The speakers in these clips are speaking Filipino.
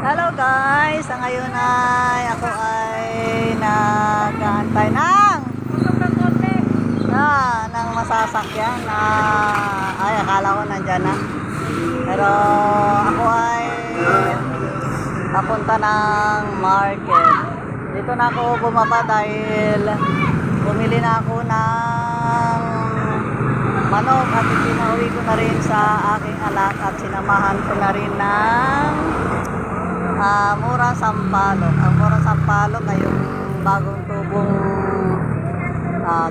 Hello guys, sa ngayon ay ako ay nag-aantay ng masasakyan na ay akala ko nandyan na. Pero ako ay papunta ng market. Dito na ako bumaba dahil bumili na ako ng manok at pinauwi ko na rin sa aking anak at sinamahan ko na rin ng murang sampalok. Ang murang sampalok ay yung bagong tubong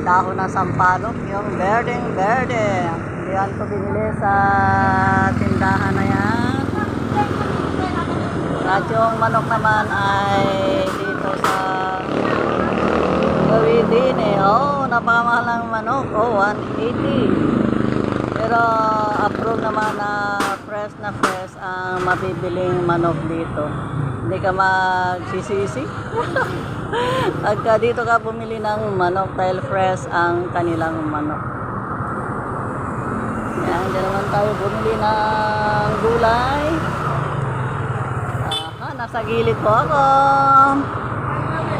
dahon ng sampalok, yung berdeng-berde. Yan ko binili sa tindahan na yan. At yung manok naman ay dito sa Gawidin eh. Oh, napakamahal ng manok. Oh, 180. Pero approve naman na fresh ang mabibiling manok dito. Hindi ka magsisisi. Pagka dito ka bumili ng manok dahil fresh ang kanilang manok. Yan, dyan naman tayo bumili ng gulay. Nasa gilid po ako.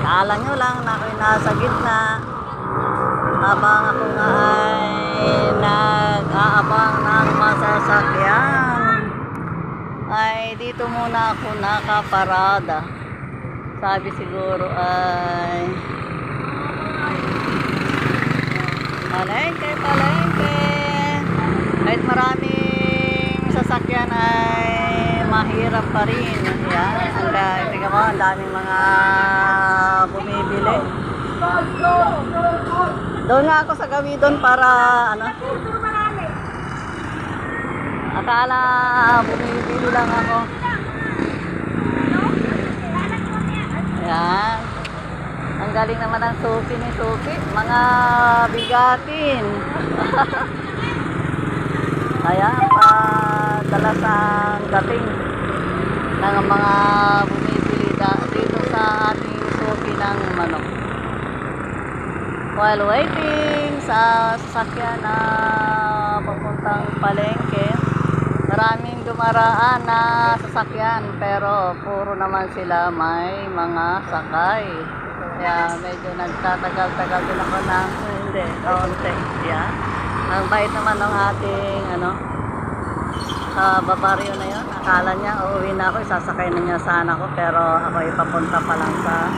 Kala nyo lang na ako'y nasa gitna. Habang ako nga ay nag-aabang ng masasakyan, ay dito muna ako nakaparada. Sabi siguro ay palengke. Kahit maraming sasakyan ay mahirap pa rin. Yan, tingnan mo, ang daming mga bumibili. Doon nga ako sa Gawidon para akala bumibili lang ako. Yan. Ang galing naman ng suki ni Suki. Mga bigatin. Ayan, padalas ang dating ng mga bumibili dito sa ating suki ng manok. While waiting sa sasakyan na papuntang palengke, maraming dumaraan na sasakyan pero puro naman sila may mga sakay. Kaya medyo nagtatagal-tagal din ako ng kaunti. Yeah. Ang bait naman ng ating sa babaryo na yun. Akala niya uuwi na ako, isasakay na niya sana ako pero ako ay papunta pa lang sa